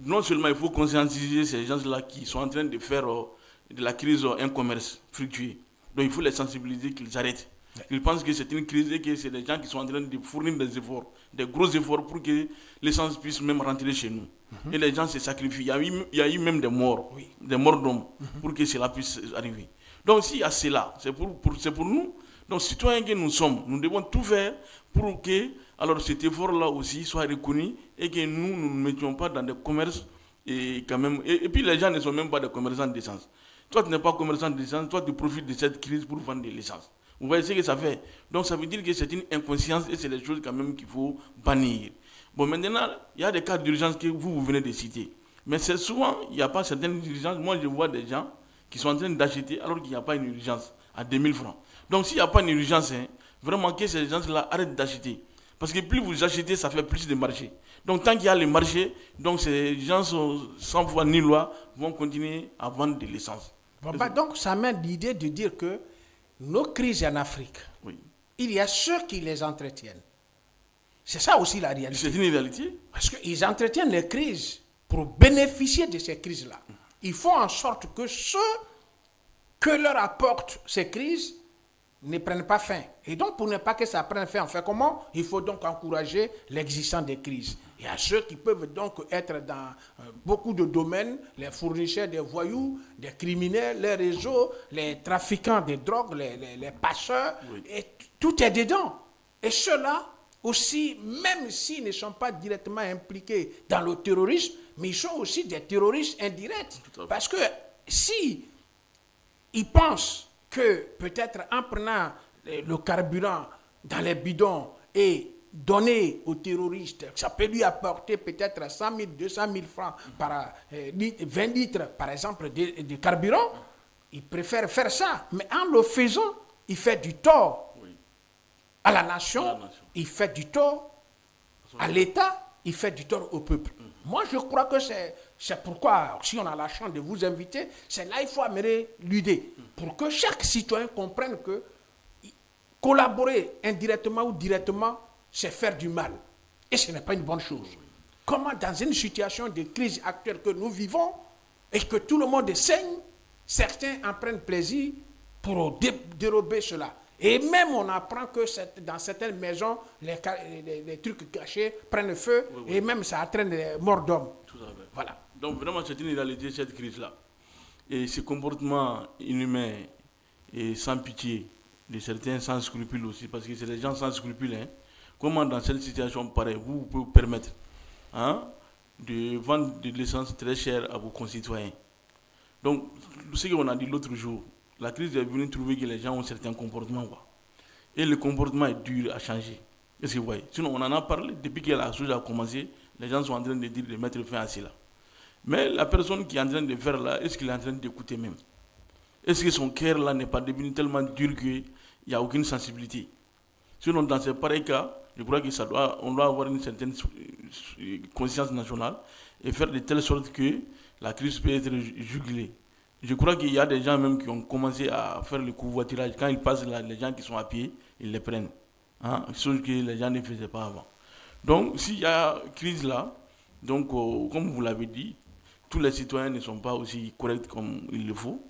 non seulement il faut conscientiser ces gens-là qui sont en train de faire de la crise un commerce fructueux. Donc il faut les sensibiliser qu'ils arrêtent. Ils pensent que c'est une crise et que c'est des gens qui sont en train de fournir des efforts, des gros efforts pour que l'essence puisse même rentrer chez nous. Et les gens se sacrifient. Il y a eu même des morts d'hommes pour que cela puisse arriver. Donc s'il y a cela, c'est pour nous. Donc citoyens que nous sommes, nous devons tout faire pour que alors cet effort-là aussi soit reconnu et que nous ne nous mettions pas dans des commerces et quand même. Et puis les gens ne sont même pas des commerçants d'essence. Toi, tu n'es pas commerçant d'essence, toi, tu profites de cette crise pour vendre de l'essence. Vous voyez ce que ça fait? Donc, ça veut dire que c'est une inconscience et c'est des choses quand même qu'il faut bannir. Bon, maintenant, il y a des cas d'urgence que vous venez de citer. Mais c'est souvent, il n'y a pas certaines urgences. Moi, je vois des gens qui sont en train d'acheter alors qu'il n'y a pas une urgence à 2000 francs. Donc, s'il n'y a pas une urgence, vraiment que ces gens-là arrêtent d'acheter. Parce que plus vous achetez, ça fait plus de marché. Donc, tant qu'il y a le marché, donc ces gens sans foi ni loi vont continuer à vendre de l'essence. Donc, ça mène l'idée de dire que nos crises en Afrique, il y a ceux qui les entretiennent. C'est ça aussi la réalité. C'est une réalité. Parce qu'ils entretiennent les crises pour bénéficier de ces crises-là. Ils font en sorte que ceux que leur apportent ces crises ne prennent pas fin. Et donc, pour ne pas que ça prenne fin, on fait comment? Il faut donc encourager l'existence des crises. Il y a ceux qui peuvent donc être dans beaucoup de domaines, les fournisseurs des voyous, des criminels, les réseaux, les trafiquants de drogue, les passeurs, et tout est dedans. Et ceux-là aussi, même s'ils ne sont pas directement impliqués dans le terrorisme, mais ils sont aussi des terroristes indirects. Parce que si ils pensent que peut-être en prenant le carburant dans les bidons et donner aux terroristes, ça peut lui apporter peut-être 100 000, 200 000 francs par 20 litres, par exemple, de carburant, il préfère faire ça. Mais en le faisant, il fait du tort à la nation, il fait du tort à l'État, il fait du tort au peuple. Moi, je crois que c'est pourquoi, si on a la chance de vous inviter, c'est là qu'il faut amener l'idée, pour que chaque citoyen comprenne que collaborer indirectement ou directement, c'est faire du mal. Et ce n'est pas une bonne chose. Comment, dans une situation de crise actuelle que nous vivons, et que tout le monde saigne, certains en prennent plaisir pour dérober cela. Et même on apprend que dans certaines maisons, les trucs cachés prennent feu, et même ça entraîne des morts d'hommes. Voilà. Donc vraiment, c'est une réalité, cette crise-là. Et ce comportement inhumain et sans pitié de certains sans scrupules aussi, parce que c'est des gens sans scrupules, comment dans cette situation pareille, vous pouvez vous permettre de vendre de l'essence très chère à vos concitoyens. Donc, ce qu'on a dit l'autre jour, la crise est venue trouver que les gens ont certains comportements. Et le comportement est dur à changer. Est-ce que vous voyez? Sinon, on en a parlé, depuis que la chose a commencé, les gens sont en train de dire de mettre fin à cela. Mais la personne qui est en train de faire là, est-ce qu'il est en train d'écouter même? Est-ce que son cœur là n'est pas devenu tellement dur qu'il n'y a aucune sensibilité? Sinon, dans ce pareil cas, je crois qu'on doit avoir une certaine conscience nationale et faire de telle sorte que la crise peut être jugulée Je crois qu'il y a des gens même qui ont commencé à faire le covoiturage. Quand ils passent là, les gens qui sont à pied, ils les prennent. Hein, chose que les gens ne faisaient pas avant. Donc, s'il y a crise là, donc, comme vous l'avez dit, tous les citoyens ne sont pas aussi corrects comme il le faut.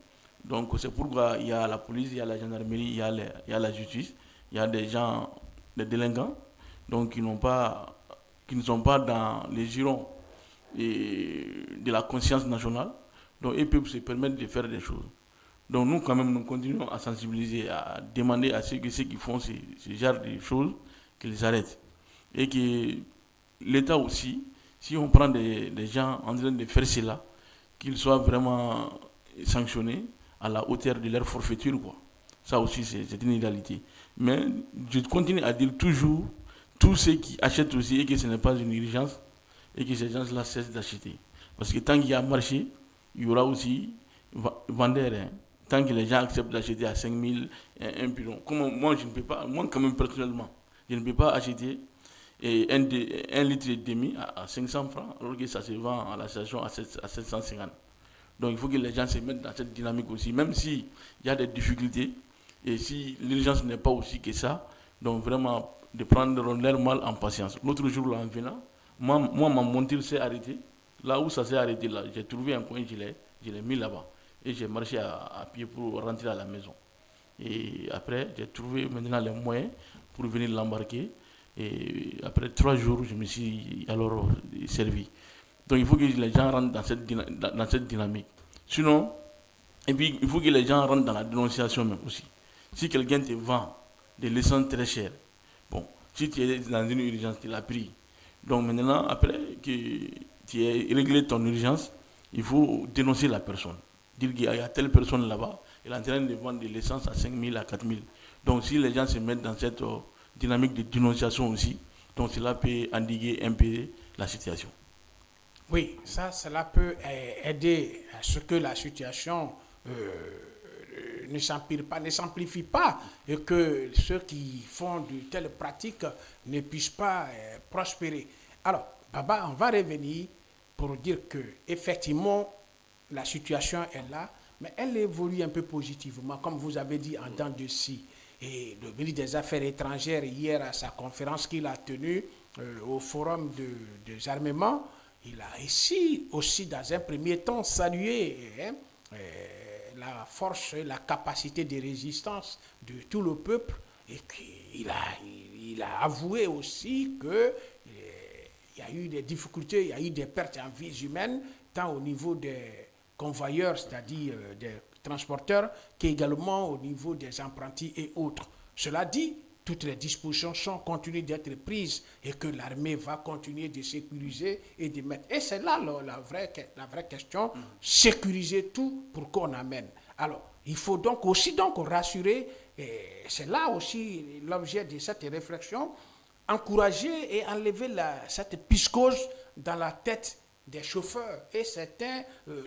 Donc, c'est pourquoi il y a la police, il y a la gendarmerie, il y a la justice, il y a des gens, des délinquants, donc qui ne sont pas dans les girons de la conscience nationale. Donc, ils peuvent se permettre de faire des choses. Donc, nous, quand même, nous continuons à sensibiliser, à demander à ceux qui font ce genre de choses qu'ils arrêtent. Et que l'État aussi, si on prend des gens en train de faire cela, qu'ils soient vraiment sanctionnés à la hauteur de leur forfaiture, quoi. Ça aussi, c'est une réalité. Mais je continue à dire toujours, tous ceux qui achètent aussi, et que ce n'est pas une urgence, et que ces gens-là cessent d'acheter. Parce que tant qu'il y a marché, il y aura aussi vendeurs. Hein. Tant que les gens acceptent d'acheter à 5 000 un pilon. Moi, je ne peux pas, moi quand même personnellement, je ne peux pas acheter un litre et demi à 500 francs, alors que ça se vend à la station à 750. Donc il faut que les gens se mettent dans cette dynamique aussi, même s'il y a des difficultés, et si l'urgence n'est pas aussi que ça, donc vraiment de prendre leur mal en patience. L'autre jour, là, en venant, moi ma monture s'est arrêtée. Là où ça s'est arrêté, là, j'ai trouvé un coin, je l'ai mis là-bas. Et j'ai marché à pied pour rentrer à la maison. Et après, j'ai trouvé maintenant les moyens pour venir l'embarquer. Et après 3 jours, je me suis alors servi. Donc il faut que les gens rentrent dans cette dynamique. Sinon, et puis il faut que les gens rentrent dans la dénonciation même aussi. Si quelqu'un te vend de l'essence très chère, bon, si tu es dans une urgence, tu l'as pris. Donc maintenant, après que tu as réglé ton urgence, il faut dénoncer la personne. Dire qu'il y a telle personne là-bas, elle est en train de vendre de l'essence à 5 000, à 4 000. Donc si les gens se mettent dans cette dynamique de dénonciation aussi, donc cela peut endiguer un peu la situation. Oui, cela peut aider à ce que la situation ne s'empire pas, ne s'amplifie pas, et que ceux qui font de telles pratiques ne puissent pas prospérer. Alors, Baba, on va revenir pour dire que effectivement la situation est là, mais elle évolue un peu positivement, comme vous avez dit en dents de scie. Et le ministre des Affaires étrangères, hier, à sa conférence qu'il a tenue au Forum des armements, il a ici aussi, dans un premier temps, salué la force et la capacité de résistance de tout le peuple, et qu'il a avoué aussi que il y a eu des difficultés, il y a eu des pertes en vies humaines, tant au niveau des convoyeurs, c'est-à-dire des transporteurs, qu'également au niveau des apprentis et autres. Cela dit, toutes les dispositions continuent d'être prises et que l'armée va continuer de sécuriser et de mettre. Et c'est là la vraie question, sécuriser tout pour qu'on amène. Alors, il faut donc aussi rassurer, et c'est là aussi l'objet de cette réflexion, encourager et enlever cette psychose dans la tête des chauffeurs et certains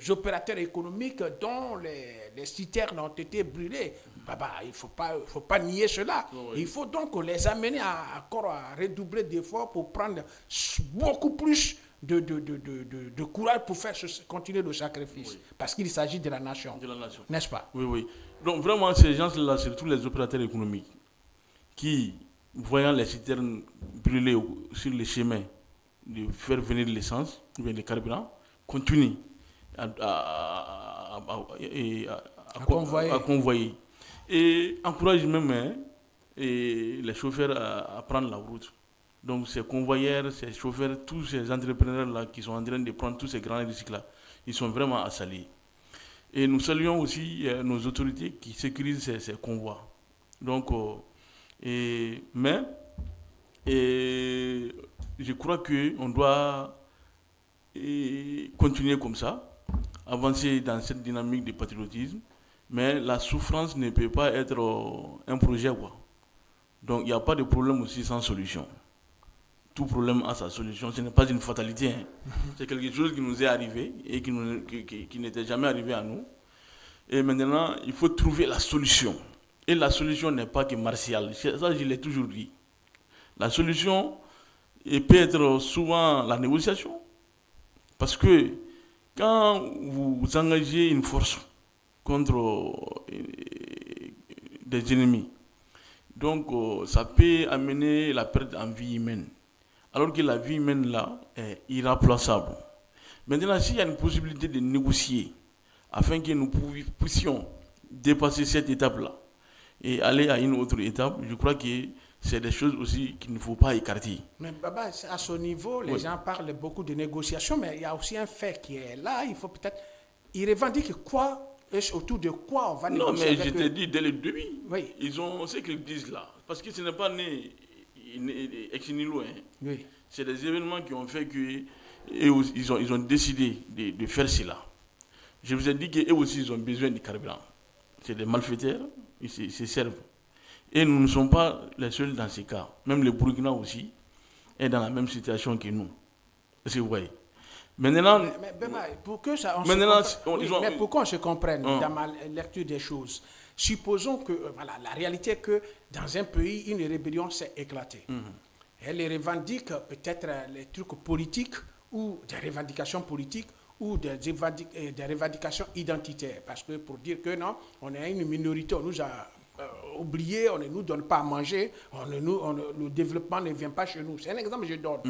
opérateurs économiques dont les citernes ont été brûlées. Il ne faut pas nier cela. Oui. Il faut donc les amener à redoubler d'efforts pour prendre beaucoup plus de courage pour continuer le sacrifice. Oui. Parce qu'il s'agit de la nation. De la nation. N'est-ce pas? Oui, oui. Donc vraiment, ces gens-là, surtout les opérateurs économiques, qui, voyant les citernes brûlées sur les chemins, de faire venir l'essence, ou bien le carburant, continuent à convoyer. Et encourage même les chauffeurs à prendre la route. Donc ces convoyeurs, ces chauffeurs, tous ces entrepreneurs-là qui sont en train de prendre tous ces grands risques-là, ils sont vraiment à saluer. Et nous saluons aussi nos autorités qui sécurisent ces convois. Donc, je crois qu'on doit continuer comme ça, avancer dans cette dynamique de patriotisme, mais la souffrance ne peut pas être un projet, quoi. Donc il n'y a pas de problème aussi sans solution. Tout problème a sa solution, ce n'est pas une fatalité. Hein. C'est quelque chose qui nous est arrivé et qui n'était jamais arrivé à nous. Et maintenant, il faut trouver la solution. Et la solution n'est pas que martiale. Ça, je l'ai toujours dit. La solution peut être souvent la négociation. Parce que quand vous engagez une force contre des ennemis. Donc, ça peut amener la perte en vie humaine. Alors que la vie humaine, là, est irremplaçable. Maintenant, s'il y a une possibilité de négocier afin que nous puissions dépasser cette étape-là et aller à une autre étape, je crois que c'est des choses aussi qu'il ne faut pas écarter. Mais Baba, à ce niveau, les gens parlent beaucoup de négociations, mais il y a aussi un fait qui est là. Il faut peut-être... Ils revendiquent quoi, autour de quoi on va négocier. Non, mais je t'ai dit dès le début, oui. Ils ont ce qu'ils disent là. Parce que ce n'est pas né ex nihilo. Oui. C'est des événements qui ont fait que ils ont décidé de faire cela. Je vous ai dit qu'eux aussi, ils ont besoin de carburant. C'est des malfaiteurs, ils se servent. Et nous ne sommes pas les seuls dans ces cas. Même le Burkina aussi est dans la même situation que nous. Est-ce que vous voyez? Maintenant, pour que ça, pour qu'on se comprenne dans ma lecture des choses, supposons que la réalité est que dans un pays, une rébellion s'est éclatée. Elle revendique peut-être les trucs politiques ou des revendications politiques ou des revendications identitaires. Parce que pour dire que non, on est une minorité, on nous a oublié, on ne nous donne pas à manger, le développement ne vient pas chez nous. C'est un exemple que je donne.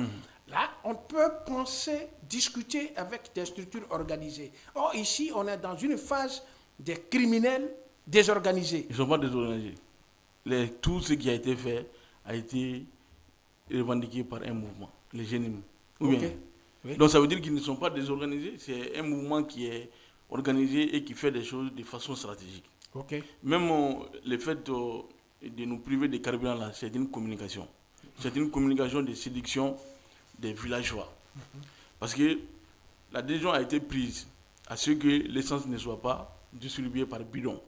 Là, on peut penser, discuter avec des structures organisées. Or, ici, on est dans une phase des criminels désorganisés. Ils ne sont pas désorganisés. Tout ce qui a été fait a été revendiqué par un mouvement, les génies. Okay. Oui. Donc, ça veut dire qu'ils ne sont pas désorganisés. C'est un mouvement qui est organisé et qui fait des choses de façon stratégique. Okay. Même le fait de nous priver de carburant, là, c'est une communication. C'est une communication de séduction des villageois. Parce que la décision a été prise à ce que l'essence ne soit pas distribuée par bidon.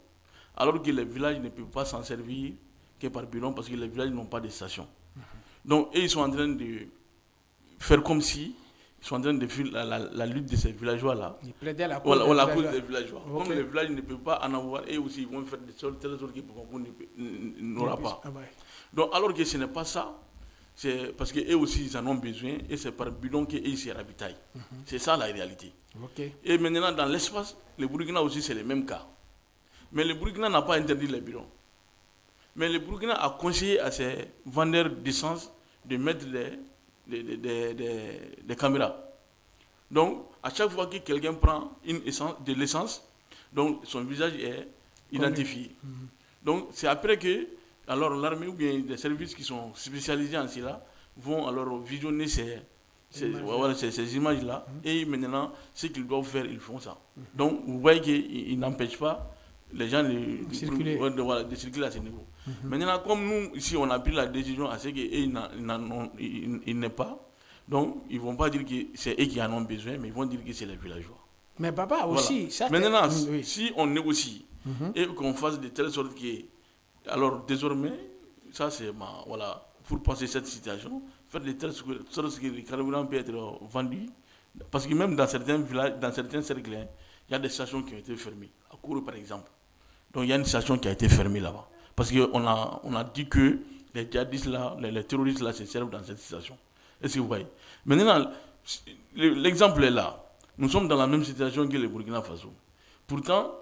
Alors que les villages ne peuvent pas s'en servir que par bidon parce que les villages n'ont pas de station. Donc, ils sont en train de faire comme si ils sont en train de faire la lutte de ces villageois-là. Ils plaidaient la cause des villageois. Okay. Comme les villages ne peuvent pas en avoir, et aussi ils vont faire de telle sorte que n'aura pas. Donc, alors que ce n'est pas ça, c'est parce qu'eux aussi ils en ont besoin et c'est par bidon qu'ils se ravitaillent. C'est ça la réalité. Okay. Et maintenant, dans l'espace, le Burkina aussi c'est le même cas. Mais le Burkina n'a pas interdit les bidons. Mais le Burkina a conseillé à ses vendeurs d'essence de mettre des caméras. Donc, à chaque fois que quelqu'un prend de l'essence, donc son visage est identifié. Donc, c'est après que alors l'armée ou bien des services qui sont spécialisés en cela vont alors visionner ces images-là et maintenant, ce qu'ils doivent faire, ils font ça. Donc, vous voyez qu'ils n'empêchent pas les gens de circuler à ce niveau. Maintenant, comme nous, ici, on a pris la décision à ce qu'ils n'aient pas, donc ils ne vont pas dire que c'est eux qui en ont besoin, mais ils vont dire que c'est les villageois. Mais Baba aussi, ça maintenant, si on négocie et qu'on fasse de telle sorte que, alors désormais, ça c'est pour passer cette situation, faire de telle sorte que le carburant peut être vendu, parce que même dans certains villages, dans certains cercles, il y a des stations qui ont été fermées, à Kourou par exemple. Donc il y a une station qui a été fermée là-bas. Parce qu'on a dit que les djihadistes là, les terroristes là se servent dans cette station. Est-ce que vous voyez? Maintenant, l'exemple est là. Nous sommes dans la même situation que le Burkina Faso. Pourtant,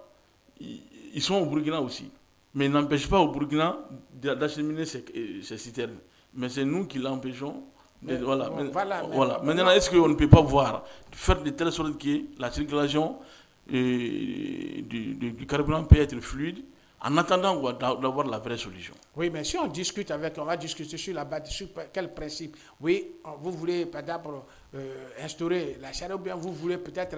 ils sont au Burkina aussi. Mais ils n'empêchent pas au Burkina d'acheminer ces citernes. Mais c'est nous qui l'empêchons. Maintenant, est-ce qu'on ne peut pas faire de telle sorte que la circulation du carburant peut être fluide en attendant d'avoir la vraie solution? Oui, mais si on va discuter sur quel principe? Oui, vous voulez par exemple instaurer la charia, ou bien vous voulez peut-être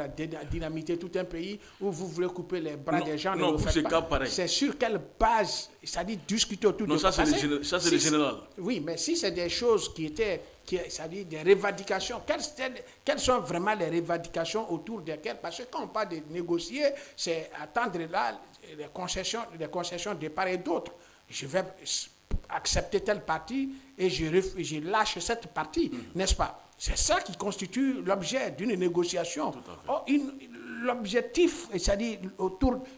dynamiter tout un pays, ou vous voulez couper les bras des gens. Non, pour ce cas pareil. C'est sur quelle base, c'est-à-dire discuter autour de ça, c'est le général. Oui, mais si c'est des choses c'est-à-dire des revendications, quelles sont vraiment les revendications autour desquelles? Parce que quand on parle de négocier, c'est attendre là les concessions de part et d'autre. Je vais accepter telle partie et je lâche cette partie, n'est-ce pas? C'est ça qui constitue l'objet d'une négociation. L'objectif, c'est-à-dire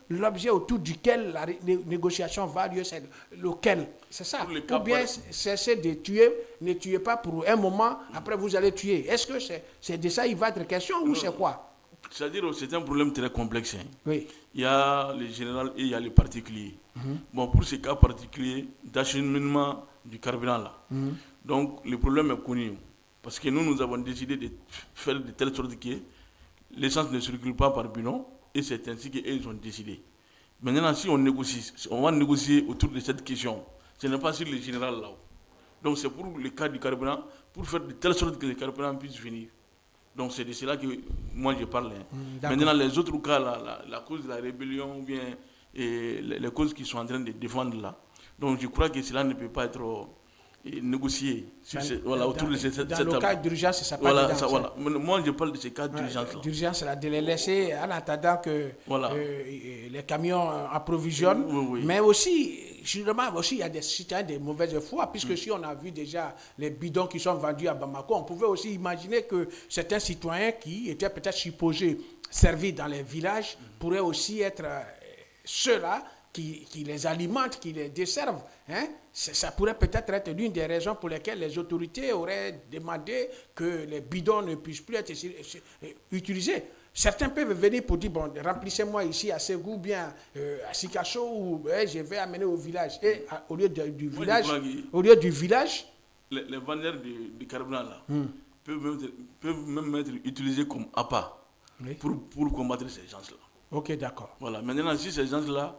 l'objet autour duquel la négociation va lieu, c'est lequel? C'est ça. Ou bien cesser de tuer, ne tuez pas pour un moment, après vous allez tuer. Est-ce que c'est de ça il va être question ou c'est quoi? C'est-à-dire c'est un problème très complexe. Hein. Oui. Il y a les généraux et il y a les particuliers. Bon, pour ces cas particuliers d'acheminement du carburant là, donc le problème est connu. Parce que nous avons décidé de faire de telle sorte que l'essence ne circule pas par bidon et c'est ainsi qu'ils ont décidé. Maintenant, si on négocie, on va négocier autour de cette question. Ce n'est pas sur le général là. Donc c'est pour le cas du carburant, pour faire de telle sorte que le carburant puisse venir. Donc c'est de cela que moi je parle. Maintenant les autres cas, la cause de la rébellion ou bien les causes qui sont en train de défendre là. Donc je crois que cela ne peut pas être négocié autour de cette dans le cas d'urgence, ça voilà, moi je parle de ces cas d'urgence là. D'urgence, là, de les laisser en attendant que les camions approvisionnent. Oui. Mais aussi, justement, il y a des citoyens de mauvaise foi, puisque si on a vu déjà les bidons qui sont vendus à Bamako, on pouvait aussi imaginer que certains citoyens qui étaient peut-être supposés servir dans les villages pourraient aussi être ceux-là qui les alimentent, qui les desservent. Hein? Ça pourrait peut-être être l'une des raisons pour lesquelles les autorités auraient demandé que les bidons ne puissent plus être utilisés. Certains peuvent venir pour dire, bon, remplissez-moi ici à Ségou, bien à Sikasso, ou je vais amener au village. Et au lieu du village, les vendeurs de carburant là peuvent même être utilisés comme appât pour combattre ces gens-là. Ok, d'accord. Voilà. Maintenant, si ces gens-là,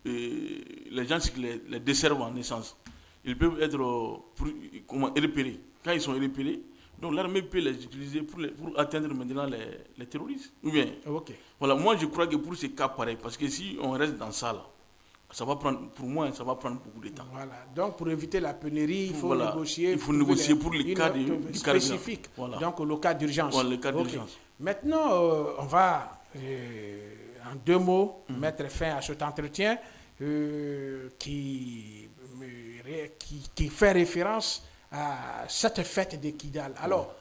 les gens qui les desservent en essence, ils peuvent être repérés. Quand ils sont repérés, donc l'armée peut les utiliser pour atteindre maintenant les terroristes. Ou bien, voilà, moi je crois que pour ces cas pareils, parce que si on reste dans ça là, ça va prendre, pour moi, ça va prendre beaucoup de temps. Voilà. Donc pour éviter la pénurie, il faut négocier. Il faut négocier pour les cas spécifiques. Voilà. Donc le cas d'urgence. Voilà, le cas d'urgence. Maintenant, on va en 2 mots mettre fin à cet entretien qui fait référence à cette fête de Kidal. Alors,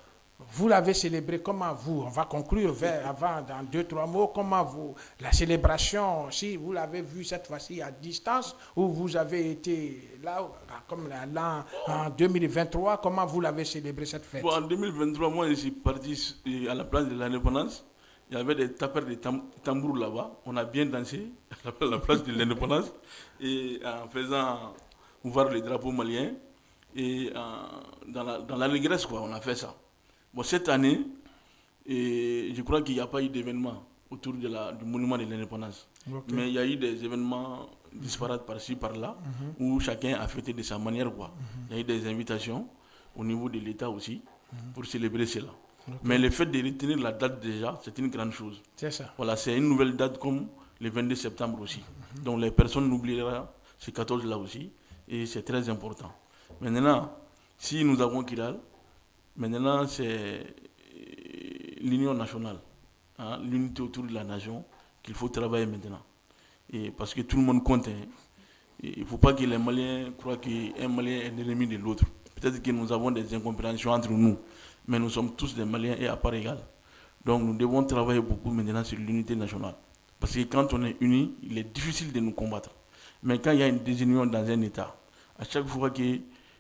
vous l'avez célébré comment on va conclure avant dans 2-3 mots, comment la célébration, si vous l'avez vu cette fois-ci à distance, ou vous avez été là, comme là, en 2023, comment vous l'avez célébré cette fête? En 2023, moi je suis parti à la place de l'indépendance. Il y avait des tapeurs de tambours là-bas. On a bien dansé à la place de l'indépendance et en faisant voir les drapeaux maliens et dans l'allégresse, quoi, on a fait ça. Bon, cette année, je crois qu'il n'y a pas eu d'événement autour du monument de l'indépendance. Mais il y a eu des événements disparates par-ci, par-là, où chacun a fêté de sa manière, quoi. Il y a eu des invitations au niveau de l'État aussi pour célébrer cela. Mais le fait de retenir la date déjà, c'est une grande chose. C'est ça. Voilà, c'est une nouvelle date comme le 22 septembre aussi. Donc les personnes n'oublieront ces 14 là aussi. Et c'est très important. Maintenant, si nous avons Kidal, maintenant c'est l'union nationale, hein, l'unité autour de la nation qu'il faut travailler maintenant. Et parce que tout le monde compte. Hein. Il ne faut pas que les Maliens croient qu'un Malien est l'ennemi de l'autre. Peut-être que nous avons des incompréhensions entre nous. Mais nous sommes tous des Maliens et à part égale. Donc nous devons travailler beaucoup maintenant sur l'unité nationale. Parce que quand on est unis, il est difficile de nous combattre. Mais quand il y a une désunion dans un État, à chaque fois que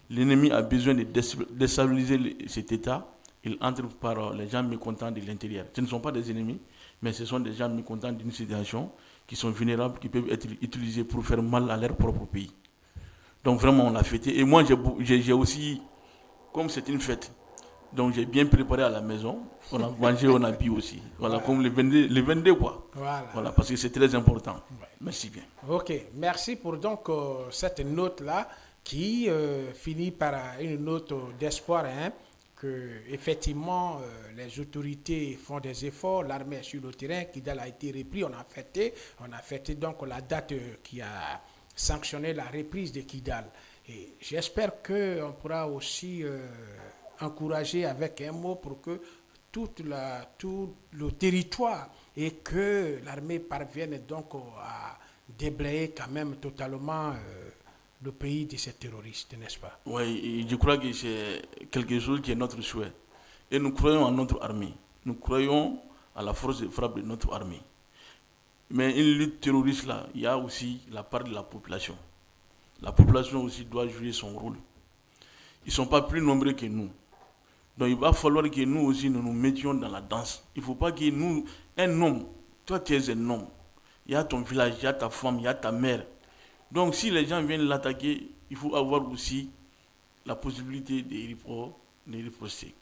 l'ennemi a besoin de déstabiliser cet État, il entre par les gens mécontents de l'intérieur. Ce ne sont pas des ennemis, mais ce sont des gens mécontents d'une situation qui sont vulnérables, qui peuvent être utilisés pour faire mal à leur propre pays. Donc vraiment, on l'a fêté. Et moi, j'ai aussi, comme c'est une fête, donc j'ai bien préparé à la maison. On a mangé, on a bu aussi. Voilà, comme le 22 quoi. Voilà, parce que c'est très important. Ouais. Merci bien. Ok, merci pour donc cette note-là qui finit par une note d'espoir, hein, que effectivement les autorités font des efforts, l'armée est sur le terrain, Kidal a été repris, on a fêté donc la date qui a sanctionné la reprise de Kidal. Et j'espère qu'on pourra aussi encourager avec un mot pour que tout le territoire et que l'armée parvienne donc à déblayer quand même totalement le pays de ces terroristes, n'est-ce pas? Oui, je crois que c'est quelque chose qui est notre souhait. Et nous croyons en notre armée. Nous croyons à la force de frappe de notre armée. Mais une lutte terroriste, là, il y a aussi la part de la population. La population aussi doit jouer son rôle. Ils ne sont pas plus nombreux que nous. Donc il va falloir que nous aussi nous nous mettions dans la danse. Il ne faut pas que nous, un homme, toi tu es un homme, il y a ton village, il y a ta femme, il y a ta mère. Donc si les gens viennent l'attaquer, il faut avoir aussi la possibilité de riposter.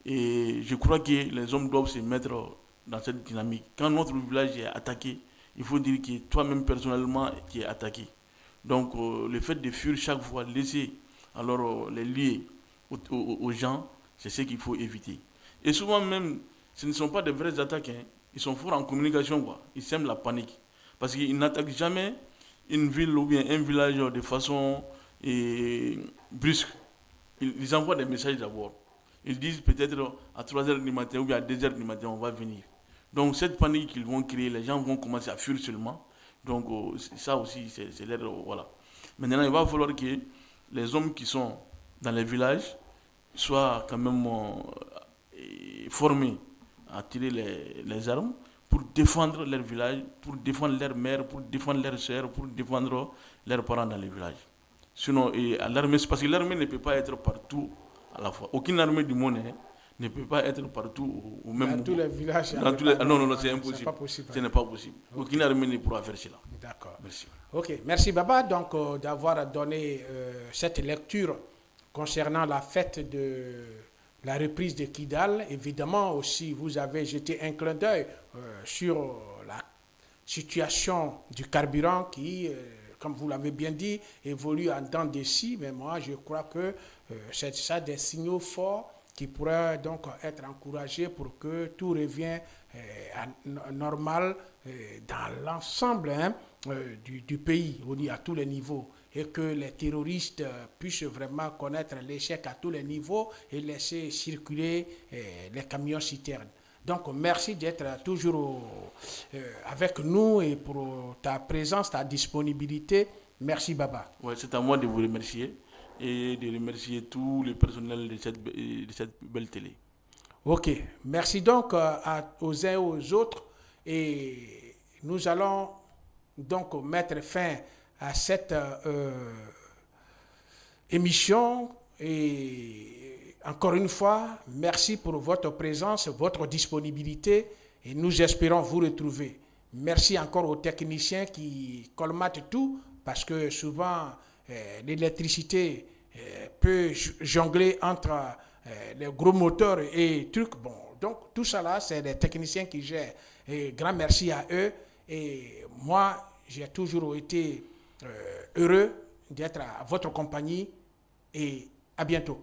Et je crois que les hommes doivent se mettre dans cette dynamique. Quand notre village est attaqué, il faut dire que toi-même personnellement tu es attaqué. Donc le fait de fuir chaque fois, laisser alors les liés aux gens, c'est ce qu'il faut éviter. Et souvent même, ce ne sont pas des vraies attaques, hein. Ils sont forts en communication, quoi. Ils sèment la panique. Parce qu'ils n'attaquent jamais une ville ou bien un village de façon brusque. Ils envoient des messages d'abord. Ils disent peut-être à 3 heures du matin ou bien à 2 heures du matin, on va venir. Donc cette panique qu'ils vont créer, les gens vont commencer à fuir seulement. Donc ça aussi, c'est l'air, voilà. Maintenant, il va falloir que les hommes qui sont dans les villages soient quand même formés à tirer les armes pour défendre leur village, pour défendre leur mère, pour défendre leurs soeurs, pour défendre leurs parents dans les villages. Sinon, l'armée, parce que l'armée ne peut pas être partout à la fois. Aucune armée du monde ne peut pas être partout au même moment. Dans tous les villages. Non, c'est impossible. C'est pas possible. Ce n'est pas possible. Okay. Aucune armée ne pourra faire cela. D'accord. Merci. Ok, merci Baba donc d'avoir donné cette lecture concernant la fête de la reprise de Kidal. Évidemment aussi, vous avez jeté un clin d'œil sur la situation du carburant qui, comme vous l'avez bien dit, évolue en dents de scie. Mais moi, je crois que c'est ça des signaux forts qui pourraient donc être encouragés pour que tout revienne normal dans l'ensemble du pays, à tous les niveaux, et que les terroristes puissent vraiment connaître l'échec à tous les niveaux et laisser circuler les camions citernes. Donc, merci d'être toujours avec nous et pour ta présence, ta disponibilité. Merci, Baba. Ouais, c'est à moi de vous remercier et de remercier tout le personnel de cette belle télé. Ok, merci donc aux uns et aux autres. Et nous allons donc mettre fin à cette émission. Et encore une fois, merci pour votre présence, votre disponibilité. Et nous espérons vous retrouver. Merci encore aux techniciens qui colmatent tout, parce que souvent, l'électricité peut jongler entre les gros moteurs et trucs. Bon, donc tout ça là, c'est les techniciens qui gèrent. Et grand merci à eux. Et moi, j'ai toujours été heureux d'être à votre compagnie. Et à bientôt.